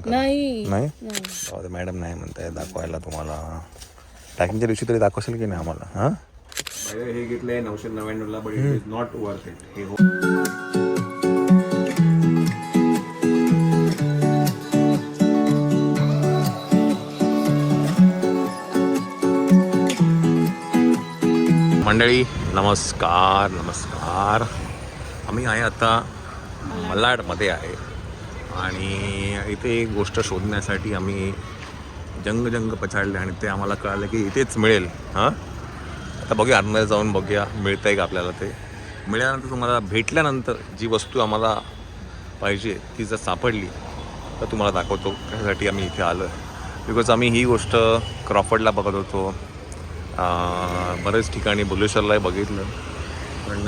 करा. नाही नाही नाही. मॅडम नाही म्हणताय दाखवायला तुम्हाला. पॅकिंगच्या दिवशी तरी दाखवशील की नाही आम्हाला? हां हे घेतलंय 999ला, but it is not worth it. हे मंडळी नमस्कार नमस्कार. आम्ही आहे आता मलाडमध्ये आहे आणि इथे एक गोष्ट शोधण्यासाठी आम्ही जंग पछाडले आणि ते आम्हाला कळालं की इथेच मिळेल. हां आता बघूया, आतमध्ये जाऊन बघूया मिळतं आहे का आपल्याला. ते मिळाल्यानंतर तुम्हाला भेटल्यानंतर जी वस्तू आम्हाला पाहिजे ती जर सापडली तर तुम्हाला दाखवतो. त्यासाठी आम्ही इथे आलो आहे बिकॉज आम्ही ही गोष्ट क्रॉफर्डला बघत होतो, बरेच ठिकाणी बुलेश्वरलाही बघितलं, पण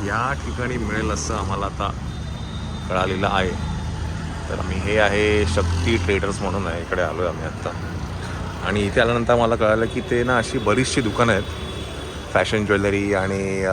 या ठिकाणी मिळेल असं आम्हाला आता कळालेलं आहे. तर आम्ही हे आहे शक्ती ट्रेडर्स म्हणून आहे, इकडे आलो आहे आम्ही आत्ता. आणि इथे आल्यानंतर मला कळालं की ते ना अशी बरीचशी दुकानं आहेत, फॅशन ज्वेलरी आणि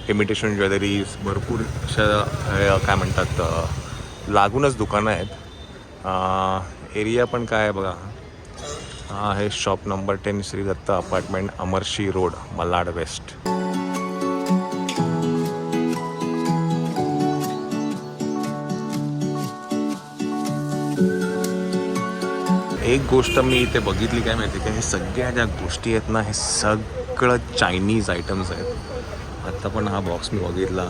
इमिटेशन ज्वेलरीज, भरपूर अशा काय म्हणतात लागूनच दुकानं आहेत. एरिया पण काय आहे बघा, हा आहे shop number 10 Shri Datta apartment, Amarshi road, Malad west. एक गोष्ट मी इथे बघितली काय माहिती का, हे सगळ्या ज्या गोष्टी आहेत ना, हे सगळं चायनीज आयटम्स आहेत. आत्ता पण हा बॉक्स मी बघितला,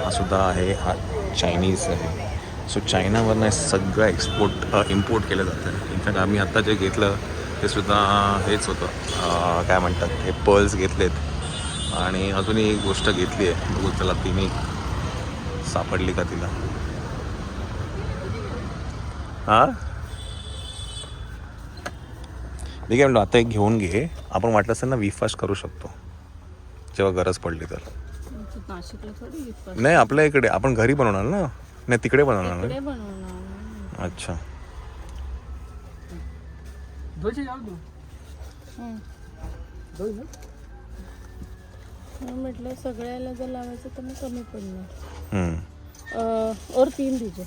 हा सुद्धा आहे, हा चायनीज आहे. सो चायनावरनं हे सगळं इम्पोर्ट केलं जातं. इनफॅक्ट आम्ही आत्ता जे घेतलं ते सुद्धा हेच होतं, काय म्हणतात, हे पर्ल्स घेतलेत. आणि अजूनही एक गोष्ट घेतली आहे, बघू त्याला तिने सापडली का तिला. हां मी काय म्हणतो, आता एक घेऊन घे, आपण वाटलं असेल ना विफास्ट करू शकतो जेव्हा गरज पडली तर. नाशिकला थोडी विकतात. नाही आपल्या इकडे आपण घरी बनवणार ना, नाही तिकडे बनवणार ना. इकडे बनवणार. अच्छा म्हटलं सगळ्याला जर लावायचं तर मग कमी पडणार. और 3 दीजिए.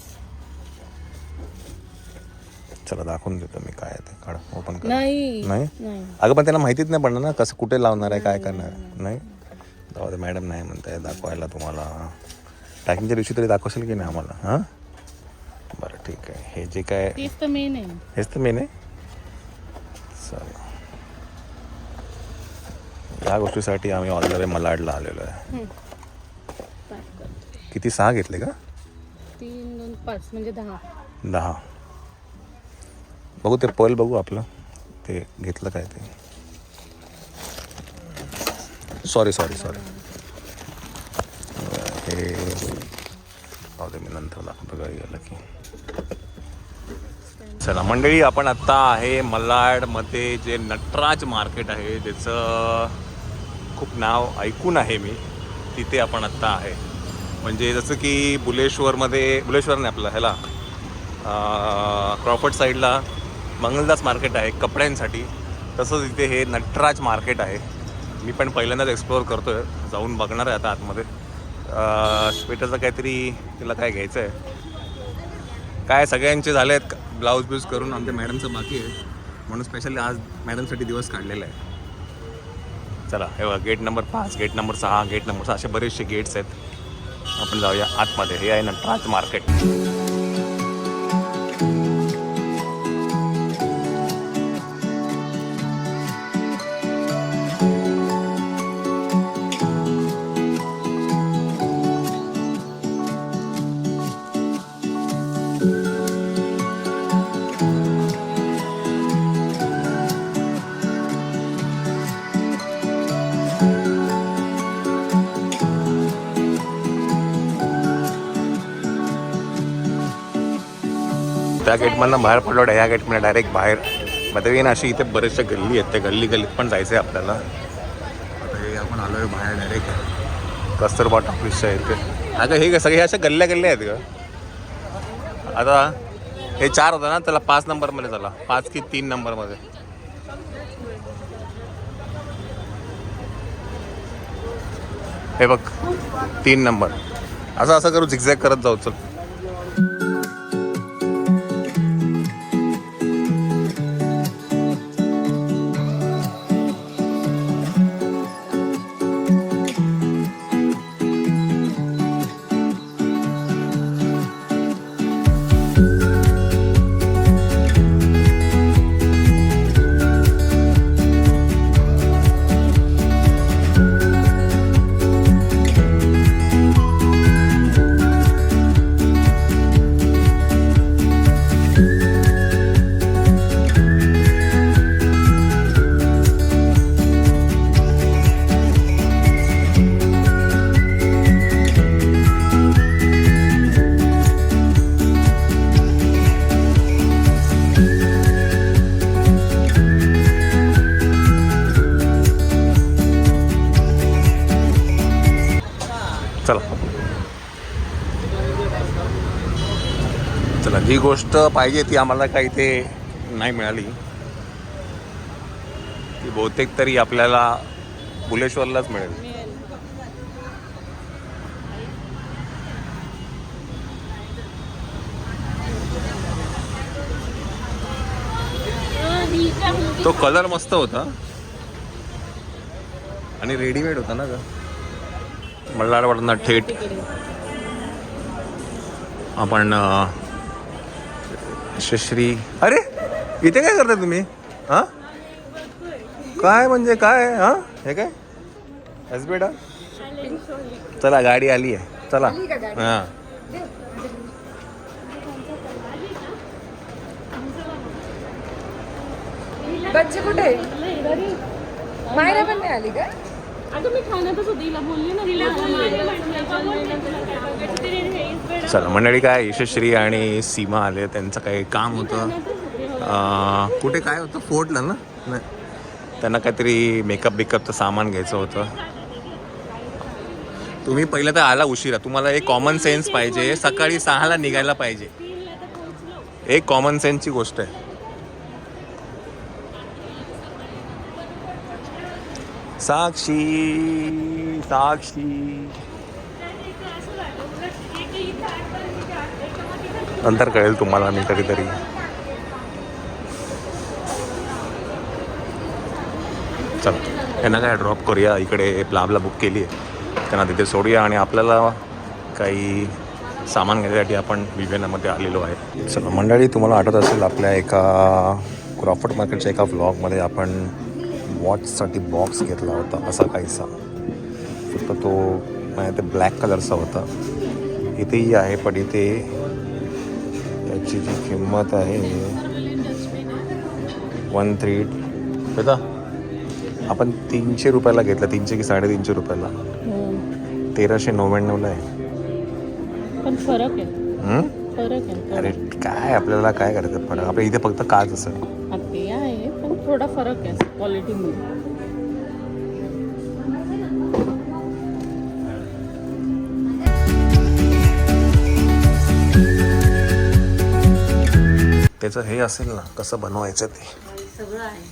चला दाखवून देतो मी काय आहे ते. काढ ओपन कर. नाही नाही नाही. अगं पण त्यांना माहितीच नाही पडणार ना कसं कुठे लावणार आहे, काय करणार आहे. नाही जाऊ दे, मॅडम नाही म्हणताय दाखवायला तुम्हाला. पॅकिंगच्या दिवशी तरी दाखवशील की नाही आम्हाला? हां बरं ठीक आहे. हे जे काय तेच तर मेन आहे. हेच तर मेन आहे. चला या गोष्टीसाठी आम्ही ऑल द वे मलाडला आलेलो आहे. किती 6 घेतले का? 3 2 5 म्हणजे 10. बघू ते पर्ल बघू आपलं ते घेतलं काय ते. सॉरी हे दे, मी नंतर दाखवतो घरी गेलं की. चला मंडळी, आपण आत्ता आहे मलाडमध्ये जे नटराज मार्केट आहे, त्याचं खूप नाव ऐकून आहे मी. तिथे आपण आत्ता आहे. म्हणजे जसं की बुलेश्वर नाही आपलं ह्याला क्रॉफर्ड साईडला मंगलदास मार्केट आहे कपड्यांसाठी, तसंच इथे हे नटराज मार्केट आहे. मी पण पहिल्यांदाच एक्सप्लोअर करतो आहे, जाऊन बघणार आहे आता आतमध्ये. स्वेटरचं काहीतरी तिला काय घ्यायचं आहे. काय सगळ्यांचे झाले आहेत ब्लाऊज ब्यूज करून, आमच्या मॅडमचं बाकी आहे, म्हणून स्पेशली आज मॅडमसाठी दिवस काढलेला आहे. चला हे बघा, gate number 5, gate number 6, gate number 6 असे बरेचसे गेट्स आहेत. आपण जाऊया आतमध्ये. हे आहे नटराज मार्केट. त्या गेटमधनं बाहेर पडलो, ह्या गेटमध्ये डायरेक्ट बाहेर मध्ये ना अशी इथे बरेचशा गल्ली आहेत. त्या गल्लीत पण जायचं आहे आपल्याला. आता हे आपण आलो आहे बाहेर डायरेक्ट कस्तुरबा टॉकीजच्या इथे. अगं हे सगळे अशा गल्ल्या आहेत का? आता हे 4 होतं ना, त्याला 5 नंबरमध्ये झाला, 5 की 3 नंबरमध्ये. हे बघ 3 नंबर. असं करू, झिगझॅग करत जाऊ. चल जी गोष्ट पाहिजे ती आम्हाला काही ते नाही मिळाली. ती बहुतेक तरी आपल्याला भुलेश्वरलाच मिळेल. तो कलर मस्त होता आणि रेडीमेड होता ना ग. मल्हारवाडना थेट आपण यशश्री. अरे इथे काय करता तुम्ही? हा काय म्हणजे काय? हा हे काय एसबेडा? चला गाडी आली आहे, चला. हा बच्चे कुठे? मायरा पण नाही आली का? अगं मी ठाण्यातच होती, हिला बोलली ना. चला मंडळी, काय यशश्री आणि सीमा आले. त्यांचं काही काम होतं. कुठे काय होतं? फोर्टला ना? नाही, त्यांना काहीतरी मेकअपचं सामान घ्यायचं होतं. तुम्ही पहिलं तर आला उशिरा. तुम्हाला एक कॉमन सेन्स पाहिजे. सकाळी 6ला निघायला पाहिजे. एक कॉमन सेन्सची गोष्ट आहे. साक्षी साक्षी नंतर कळेल तुम्हाला मी कधीतरी. चला यांना काय ड्रॉप करूया. इकडे प्लाबला बुक केली आहे, त्यांना तिथे सोडूया आणि आपल्याला काही सामान घेण्यासाठी आपण विवेनामध्ये आलेलो आहे. चला मंडळी, तुम्हाला आठवत असेल आपल्या एका क्रॉफर्ड मार्केटच्या एका व्लॉगमध्ये आपण वॉचसाठी बॉक्स घेतला होता असा काहीसा. फक्त तो म्हणजे ते ब्लॅक कलरचा होता. इथेही आहे, पण इथे त्याची जी किंमत आहे 13 बेटा आपण 300 रुपयाला घेतला. 300 की 350 रुपयाला. 1399 आहे. पण फरक आहे. फरक आहे. अरे काय आपल्याला काय करायचं फरक? आपल्या इथे फक्त काच असेल. ते आहे पण थोडा फरक आहे क्वालिटीमध्ये. त्याचं हे असेल ना कसं बनवायचं ते सगळं आहे.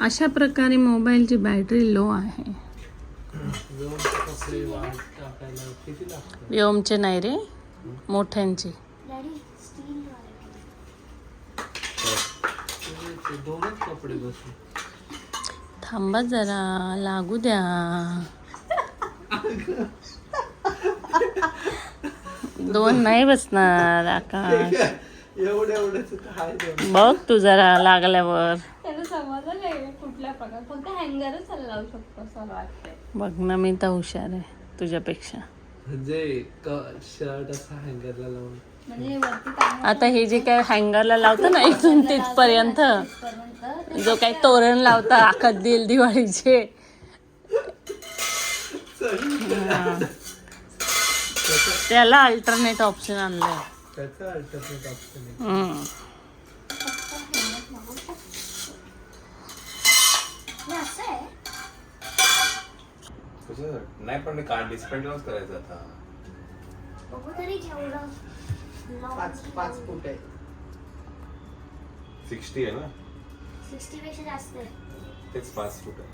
अशा प्रकारे मोबाईलची बॅटरी लो आहे. व्योमचे नाही रे, मोठ्यांची. थांबा जरा, लागू द्या. दोन नाही बसणार आकाश. बघ तू जरा लागल्यावर. समजलं नाही कुठल्या प्रकार, फक्त हँगरच लावू शकतो असं वाटतंय. बघ ना, मी तर हुशार आहे तुझ्यापेक्षा. म्हणजे शर्ट असं हँगरला लावून. म्हणजे वरती काय आता हे जे काय हँगरला लावतं ना इथून तिथपर्यंत, जो काही तोरण लावता आखात दिल दिवाळीचे, त्याला अल्टरनेट ऑप्शन आणलंय. त्याचा अल्टरनेट ऑप्शन आहे. नाही पण कार्ड डिस्पेंडलाच करायचं आता. पाच फूट आहे. 60 आहे ना? 60 पेक्षा जास्त आहे. तेच 5 फूट आहे.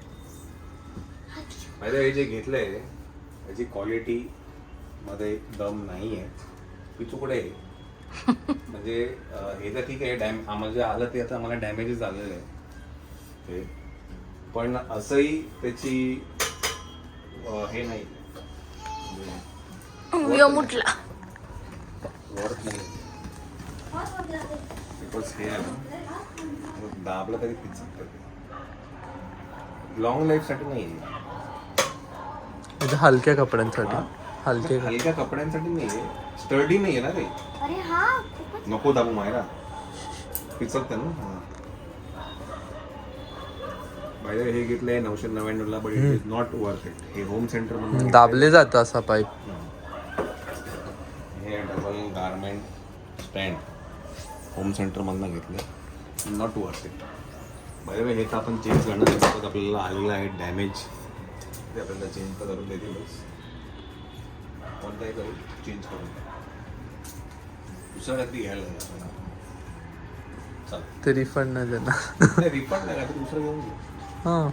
माझ्या हे जे घेतलंय याची क्वालिटी मध्ये दम नाही आहे. पिचुकडे म्हणजे हे तर ठीक आहे. आम्हाला जे आलं ते आता आम्हाला डॅमेजेस झालेलं आहे ते, पण असंही त्याची हे नाही मुटला वर्थ नाही. बिकॉज हे आहे ना, दाबला तरी पिचकतं ते. लॉंग लाईफसाठी नाही आहे. हलक्या कपड्यांसाठी. हलक्या कपड्यांसाठी नाही आहे. स्टर्डी नाही आहे ना ते. अरे हा खूपच. नको दाबू मायरा, पिचकतं ना. बाय हे घेतलंय 999ला, but it is not worth it. हे होम सेंटर म्हणून दाबले जातं असा पाईप. हे double garment stand home centre मधनं घेतलं. Not worth it. बाय हे तर आपण चेंज करणार आहे. बघ, आपल्याला आलेलं आहे डॅमेज, ते आपल्याला चेंज तर करून देतीलच. कोणताही करू चेंज करून दुसरं काहीतरी घ्यायला लागेल आपल्याला. चल ते रिफंड नाही देणार. रिफंड नाही का, दुसरं घेऊन घेऊ. हां